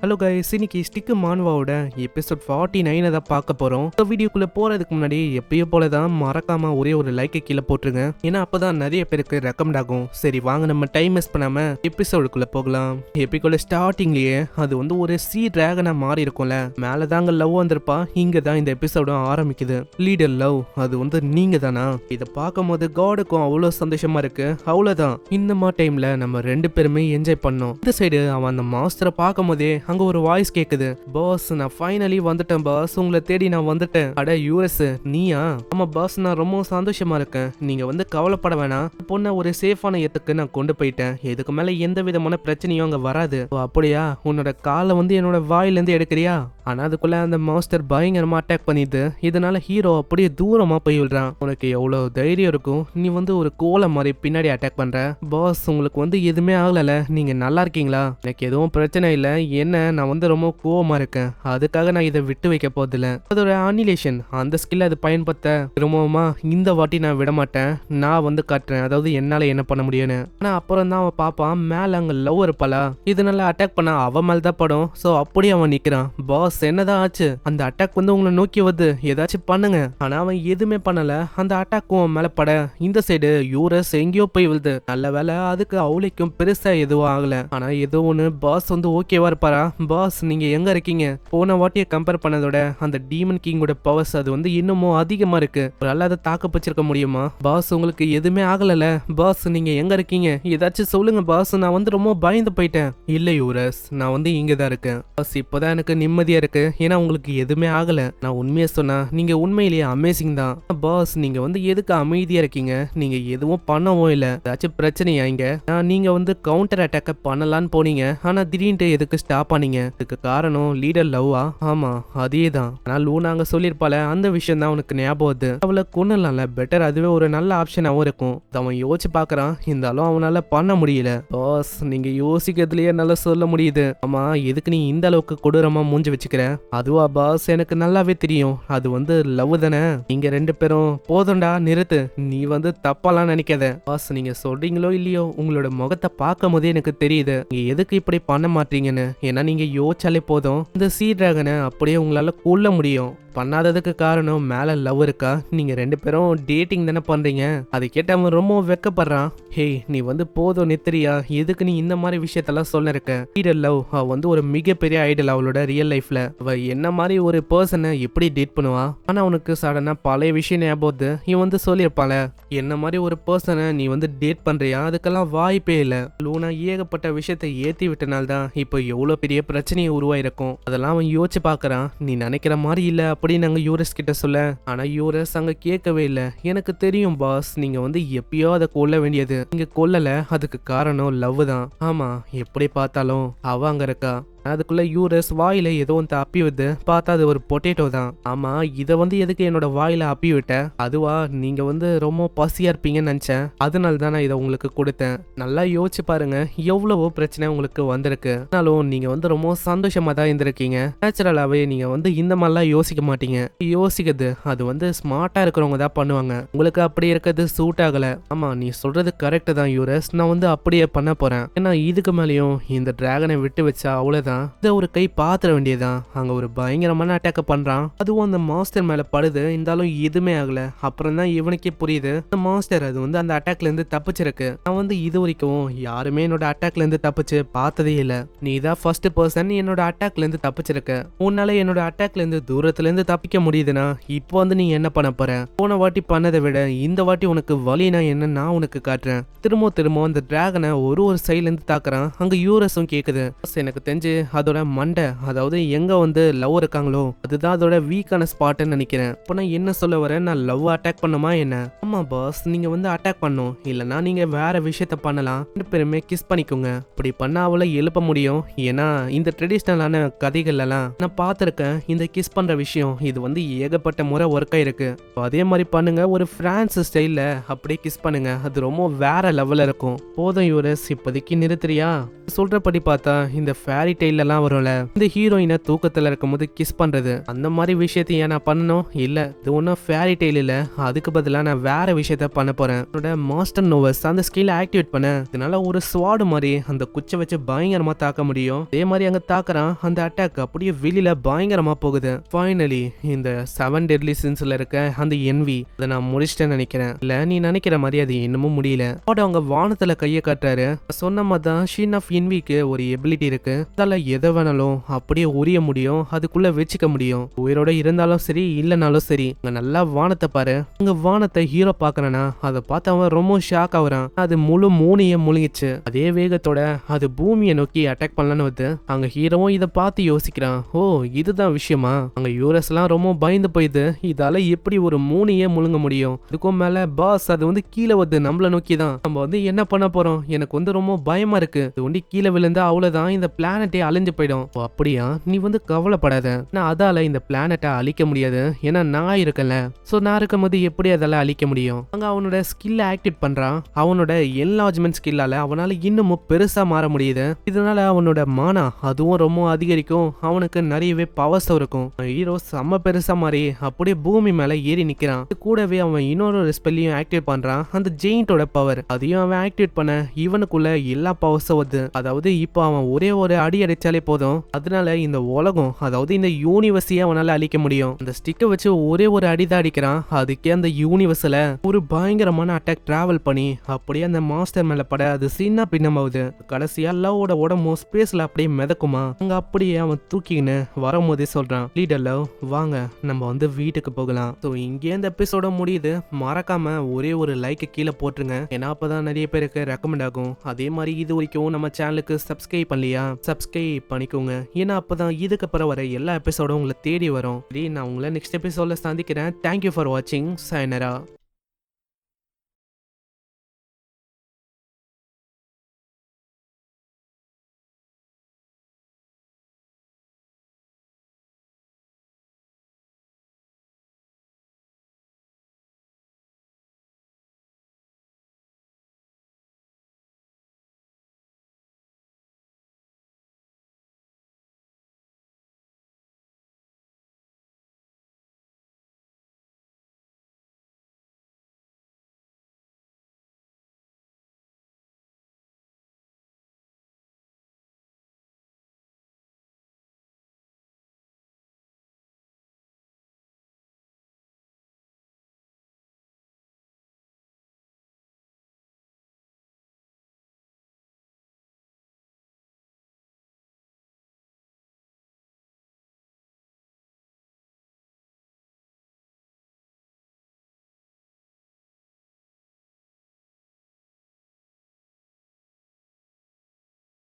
Hello guys, இன்னைக்கு stick மான்வாவோட episode 49 தான் பார்க்க போறோம். வீடியோக்குள்ள போறதுக்கு முன்னாடி எப்பயும் போல தான் மறக்காம ஒரே ஒரு லைக்கை கீழே போட்டுருங்க. ஏன்னா அப்பதான் நிறைய பேருக்கு ரெக்கமெண்ட் ஆகும். சரி வாங்க நம்ம டைம் வேஸ்ட் பண்ணாம எபிசோடுக்குள்ள போகலாம். எபிக்குள்ள ஸ்டார்டிங்லயே அது வந்து ஒரு சி டிராகனா மாறி இருக்கும்ல, மேலதாங்க லவ் வந்திருப்பா. இங்க தான் இந்த எபிசோடும் ஆரம்பிக்குது. லீடர் லவ், அது வந்து நீங்க தானா? இதை பார்க்கும் போது காடுக்கும் அவ்வளவு சந்தோஷமா இருக்கு. அவ்வளவுதான், இந்த மாதிரி டைம்ல நம்ம ரெண்டு பேருமே என்ஜாய் பண்ணோம். இந்த சைடு அவன் அந்த மாஸ்டரை பார்க்கும் போதே அங்க ஒரு வாய்ஸ் கேக்குது. பாஸ், நான் ஃபைனலி வந்துட்டேன் பாஸ், உங்களை தேடி நான் வந்துட்டேன். அட யூஎஸ், நீயா? ஆமா பாஸ், நான் ரொம்ப சந்தோஷமா இருக்கேன். நீங்க வந்து கவலைப்பட வேணாம், பொண்ணை ஒரு சேஃபான இடத்துக்கு நான் கொண்டு போயிட்டேன். இதுக்கு மேல எந்த விதமான பிரச்சனையும் அங்க வராது. அப்படியா? உன்னோட காலை வந்து என்னோட வாயில இருந்து எடுக்கிறியா? ஆனா அதுக்குள்ள அந்த மாஸ்டர் பயங்கரமா அட்டாக் பண்ணிட்டு இதனால ஹீரோ அப்படியே தூரமா போய் விடுறான். உனக்கு எவ்வளவு தைரியம் இருக்கும், நீ வந்து ஒரு கோலை மாதிரி பின்னாடி அட்டாக் பண்ற? பாஸ், உங்களுக்கு வந்து எதுவுமே ஆகல, நீங்க நல்லா இருக்கீங்களா? எனக்கு எதுவும் பிரச்சனை இல்ல. என்ன, நான் வந்து ரொம்ப கோவமா இருக்கேன், அதுக்காக நான் இதை விட்டு வைக்க போதில்ல. அதோட அனிலேஷன் அந்த ஸ்கில் அது பயன்படுத்த திரும்பவுமா இந்த வாட்டி நான் விட மாட்டேன், நான் வந்து காட்டுறேன், அதாவது என்னால என்ன பண்ண முடியும்னு. ஆனா அப்புறம் தான் அவன் பாப்பான், மேல அங்க லவ் இருப்பாளா, இதனால அட்டாக் பண்ண அவன் மேல தான் படும். சோ அப்படியே அவன் நிக்கிறான். பாஸ், என்னதான் ஆச்சு? அந்த அட்டாக் வந்து உங்களை நோக்கி வருது, ஏதாச்சும் பண்ணுங்க. ஆனா அவன் எதுவுமே பண்ணல. அந்த அட்டாக்கும் மேல பட இந்த சைடு யூரஸ் எங்கேயோ போய் விழுது. நல்ல வேலை, அதுக்கு அவளைக்கும் பெருசா எதுவும் ஆகல. ஆனா ஏதோ ஒண்ணு, பாஸ் வந்து ஓகேவா இருப்பாரா? பாஸ், நீங்க எங்க இருக்கீங்க? போன வாட்டியை கம்பேர் பண்ணதோட அந்த டீமன் கிங்கோட பவர்ஸ் அது வந்து இன்னமும் அதிகமா இருக்கு. ஒரு அதை தாக்க பிடிச்சிருக்க முடியுமா? பாஸ், உங்களுக்கு எதுவுமே ஆகல. பாஸ், நீங்க எங்க இருக்கீங்க? ஏதாச்சும் சொல்லுங்க பாஸ், நான் வந்து ரொம்ப பயந்து போயிட்டேன். இல்ல யூரஸ், நான் வந்து இங்கதான் இருக்கேன் பாஸ். இப்பதான் எனக்கு நிம்மதியா இருக்கு, ஏன்னா உங்களுக்கு எதுவுமே ஆகல. நான் உண்மையை சொன்னா நீங்க உண்மையிலேயே அமேசிங் தான். பாஸ், நீங்க வந்து எதுக்கு அமைதியா இருக்கீங்க? நீங்க எதுவும் பண்ணவும் இல்ல. ஏதாச்சும் பிரச்சனையா இங்க? நீங்க வந்து கவுண்டர் அட்டாக்க பண்ணலான்னு போனீங்க, ஆனா திடீர்னு எதுக்கு ஸ்டாப் பண்ணீங்க? இதுக்கு காரணம் லீடர் லவ்வா? ஆமா, அதே தான். ஆனா லூனா அங்க சொல்லிருப்பால, அந்த விஷயம் தான் உனக்கு ஞாபகம் வருது. அவளை கொன்னலாம்ல, பெட்டர், அதுவே ஒரு நல்ல ஆப்ஷனாவும் இருக்கும். அவன் யோசிச்சு பாக்குறான், இருந்தாலும் அவனால பண்ண முடியல. பாஸ், நீங்க யோசிக்கிறதுலயே நல்லா சொல்ல முடியுது. ஆமா, எதுக்கு நீ இந்த அளவுக்கு கொடூரமா மூஞ்சி வச்சுக்கிற? அதுவா பாஸ், எனக்கு நல்லாவே தெரியும், அது வந்து லவ் தானே. நீங்க ரெண்டு பேரும் போதும்டா, நிறுத்து. நீ வந்து தப்பாலாம் நினைக்காத. பாஸ், நீங்க சொல்றீங்களோ இல்லையோ, உங்களோட முகத்தை பார்க்கும் போதே எனக்கு தெரியுது நீங்க எதுக்கு இப்படி பண்ண மாட்டீங்கன்னு. ஏன்னா நீங்க யோசிச்சாலே போதும், இந்த சீ டிராகனை அப்படியே உங்களால கொல்ல முடியும். பண்ணாததுக்கு காரணம் மேல லவ் இருக்கா? நீங்க ரெண்டு பேரும் டேட்டிங் தானே பண்றீங்க. அதை கேட்ட அவன் ரொம்ப வெக்கப்படுறான். ஹே, நீ வந்து போதும் நித்திரியா, எதுக்கு நீ இந்த மாதிரி விஷயத்தெல்லாம் சொல்ல இருக்க? லீடர் லவ் அவ வந்து ஒரு மிகப்பெரிய ஐடல் அவளோட ரியல் லைஃப்ல. அவ என்ன மாதிரி ஒரு பர்சனை எப்படி டேட் பண்ணுவா? ஆனா அவனுக்கு சடனா பழைய விஷயம் ஞாபகம் இவன் வந்து சொல்லியிருப்பாள, என்ன மாதிரி ஒரு பர்சனை நீ வந்து டேட் பண்றியா? அதுக்கெல்லாம் வாய்ப்பே இல்ல. லூனா ஏகப்பட்ட விஷயத்தை ஏத்தி விட்டனால்தான் இப்போ எவ்வளவு பெரிய பிரச்சனையை உருவாயிருக்கும். அதெல்லாம் அவன் யோசிச்சு பாக்குறான். நீ நினைக்கிற மாதிரி இல்ல அப்படின்னு நாங்க யூரஸ் கிட்ட சொல்ல, ஆனா யூரஸ் அங்க கேட்கவே இல்லை. எனக்கு தெரியும் பாஸ், நீங்க வந்து எப்பயோ அதை கொல்ல வேண்டியது, நீங்க கொல்லல, அதுக்கு காரணம் லவ் தான். ஆமா, எப்படி பார்த்தாலும் அவ அங்க இருக்கா. அதுக்குள்ள யூரஸ் வாயில ஏதோ வந்து அப்பி விட்டு பார்த்தா அது ஒரு பொட்டேட்டோ தான். ஆமா, இதை வந்து எதுக்கு என்னோட வாயில அப்பி விட்ட? அதுவா, நீங்க வந்து ரொம்ப பசியா இருப்பீங்கன்னு நினைச்சேன், அதனால தான் நான் இதை உங்களுக்கு கொடுத்தேன். நல்லா யோசிச்சு பாருங்க, எவ்வளவோ பிரச்சனை உங்களுக்கு வந்திருக்கு, ஆனாலும் நீங்க வந்து ரொம்ப சந்தோஷமா தான் இருந்திருக்கீங்க. நேச்சுரலாவே நீங்க வந்து இந்த மாதிரிலாம் யோசிக்க மாட்டீங்க. யோசிக்கிறது அது வந்து ஸ்மார்ட்டா இருக்கிறவங்க தான் பண்ணுவாங்க. உங்களுக்கு அப்படி இருக்கிறது சூட் ஆகல. ஆமா, நீ சொல்றது கரெக்ட் தான் யூரஸ், நான் வந்து அப்படியே பண்ண போறேன். ஏன்னா இதுக்கு மேலேயும் இந்த டிராகனை விட்டு வச்சா அவ்வளவுதான். இத ஒரு கை பாத்திர வேண்டியதான். அங்க ஒரு பயங்கரமான அட்டாக் பண்றான். அதுவும் அந்த மாஸ்டர் மேல படுது, இருந்தாலும் எதுவுமே ஆகல. அப்புறம் தான் இவனுக்கே புரியுது, அந்த மாஸ்டர் அது வந்து அந்த அட்டாக்ல இருந்து தப்பிச்சிருக்கு. நான் வந்து இது வரைக்கும் யாருமே என்னோட அட்டாக்ல இருந்து தப்பிச்சு பார்த்ததே இல்ல. நீ தான் ஃபர்ஸ்ட் பர்சன் என்னோட அட்டாக்ல இருந்து தப்பிச்சிருக்க. உன்னால என்னோட அட்டாக்ல இருந்து தூரத்துல இருந்து தப்பிக்க முடியுதுன்னா இப்போ வந்து நீ என்ன பண்ண போற? போன வாட்டி பண்ணதை விட இந்த வாட்டி உனக்கு வலினா என்ன நான் உனக்கு காட்டுறேன். திரும்ப அந்த டிராகனை ஒரு சைட்ல இருந்து தாக்குறான். அங்க யூரஸும் கேக்குது. எனக்கு தெரிஞ்சு அதோட மண்டை, அதாவது எங்க வந்து லவ் இருக்காங்களோ அதுதான் அதோட வீக்கான ஸ்பாட்னு நினைக்கிறேன். இப்போ நான் என்ன சொல்ல வரேன், நான் லவ் அட்டாக் பண்ணுமா என்ன? ஆமா பாஸ், நீங்க வந்து அட்டாக் பண்ணும், இல்லனா நீங்க வேற விஷயத்த பண்ணலாம். ரெண்டு பேருமே கிஸ் பண்ணிக்கோங்க. இப்படி பண்ணா அவளை எழுப்ப முடியும். ஏன்னா இந்த ட்ரெடிஷ்னலான கதைகள் எல்லாம் நான் பார்த்திருக்கேன். இந்த கிஸ் பண்ற விஷயம் இது வந்து ஏகப்பட்ட முறை ஒர்க் ஆயிருக்கு. அதே மாதிரி பண்ணுங்க, ஒரு பிரான்ஸ் ஸ்டைல்ல அப்படியே கிஸ் பண்ணுங்க, அது ரொம்ப வேற லெவல்ல இருக்கும். போதும் யூரஸ், இப்போதைக்கு நிறுத்துறியா? சொல்றபடி பார்த்தா இந்த ஃபேரி டெய்ல் டெய்லாம் வரும்ல, இந்த ஹீரோயினை தூக்கத்துல இருக்கும்போது கிஸ் பண்றது, அந்த மாதிரி விஷயத்தையும் நான் பண்ணணும் இல்ல, இது ஒன்றும் ஃபேரி டெய்ல் இல்ல, அதுக்கு பதிலாக நான் வேற விஷயத்த பண்ண போறேன். என்னோட மாஸ்டர் நோவஸ் அந்த ஸ்கில் ஆக்டிவேட் பண்ண, இதனால ஒரு ஸ்வாடு மாதிரி அந்த குச்சை வச்சு பயங்கரமா தாக்க முடியும். அதே மாதிரி அங்க தாக்குறான், அந்த அட்டாக் அப்படியே வெளியில பயங்கரமா போகுது. ஃபைனலி இந்த 7 டெட்லி சின்ஸ்ல இருக்க அந்த என்வி அதை நான் முடிச்சிட்டேன்னு நினைக்கிறேன். இல்ல நீ நினைக்கிற மாதிரி அது இன்னமும் முடியல. அவங்க வானத்துல கையை காட்டுறாரு. சொன்ன மாதிரி தான் ஷீன் ஆஃப் என்விக்கு ஒரு எபிலிட்டி இருக்கு, அதால எதை வேணாலும் அப்படியே உரிய முடியும், அதுக்குள்ள வச்சுக்க முடியும். உயிரோட இருந்தாலும் சரி இல்லைனாலும் சரி. அங்க நல்லா வானத்தை பாரு. அங்க வானத்தை ஹீரோ பாக்குறனா அதை பார்த்து அவன் ரொம்ப ஷாக் ஆகுறான். அது முழு மூணையே முழுங்கிச்சு. அதே வேகத்தோட அது பூமியை நோக்கி அட்டாக் பண்ணலான்னு வந்து அங்க ஹீரோவும் இதை பார்த்து யோசிக்கிறான். ஓ இதுதான் விஷயமா? அங்க யூரஸ் எல்லாம் ரொம்ப பயந்து போயிது, இதால எப்படி ஒரு மூணையே முழுங்க முடியும்? இதுக்கும் மேல பாஸ் அது வந்து கீழே வந்து நம்மள நோக்கி தான். நம்ம வந்து என்ன பண்ண போறோம்? எனக்கு வந்து ரொம்ப பயமா இருக்கு. இது ஒண்டி கீழே விழுந்தா அவ்வளவுதான், இந்த பிளானட்டே அழிஞ்சு போயிடும். ஓ அப்படியா? நீ வந்து கவலைப்படாத, நான் அதால இந்த பிளானட்டை அழிக்க முடியாது, ஏன்னா நான் இருக்கல. சோ நான் இருக்கும்போது எப்படி அதால அழிக்க முடியும்? அங்க அவனோட ஸ்கில் ஆக்டிவேட் பண்றான். அவனோட என்லார்ஜ்மெண்ட் ஸ்கில்லால அவனால இன்னமும் பெருசா மாற முடியுது. இதனால அவனோட மானா அதுவும் ரொம்ப அதிகரிக்கும். அவனுக்கு நிறையவே பவர்ஸ் இருக்கும். ஹீரோ செம்ம பெருசா மாறி அப்படியே பூமி மேல ஏறி நிக்கிறான். கூடவே அவன் இன்னொரு ஸ்பெல்லையும் ஆக்டிவேட் பண்றான், அந்த ஜெயிண்டோட பவர். அதையும் அவன் ஆக்டிவேட் பண்ண இவனுக்குள்ள எல்லா பவர்ஸும் வருது. அதாவது இப்போ அவன் ஒரே ஒரு அடி அடிச்சாலே போதும், அதனால இந்த உலகம் அதாவது இந்த யூனிவர்ஸையே அவனால அழிக்க முடியும். அந்த ஸ்டிக்கை வச்சு ஒரே ஒரு அடிதான் அடிக்கிறான், அதுக்கே அந்த யூனிவர்ஸ்ல ஒரு பயங்கரமான அட்டாக் டிராவல் பண்ணி அப்படியே அந்த மாஸ்டர் மேல பட அது சின்ன பின்னமாவுது. கடைசியா லவ்வோட உடம்பும் ஸ்பேஸ்ல அப்படியே மிதக்குமா. அங்க அப்படியே அவன் தூக்கின்னு வரும்போதே சொல்றான், லீடர் லவ் வாங்க நம்ம வந்து வீட்டுக்கு போகலாம். ஸோ இங்கே இந்த எபிசோட முடியுது. மறக்காம ஒரே ஒரு லைக் கீழே போட்டுருங்க, ஏன்னா அப்பதான் நிறைய பேருக்கு ரெக்கமெண்ட் ஆகும். அதே மாதிரி இது வரைக்கும் நம்ம சேனலுக்கு சப்ஸ்கிரைப் பண்ணலையா, சப்ஸ்கிரைப் பண்ணிக்கோங்க, ஏன்னா அப்பதான் இதுக்கப்புறம் வர எல்லா எபிசோடும் உங்களை தேடி வரும். நான் உங்களை நெக்ஸ்ட் எபிசோட்ல சந்திக்கிறேன். தேங்க்யூ ஃபார் வாட்சிங். சைனரா.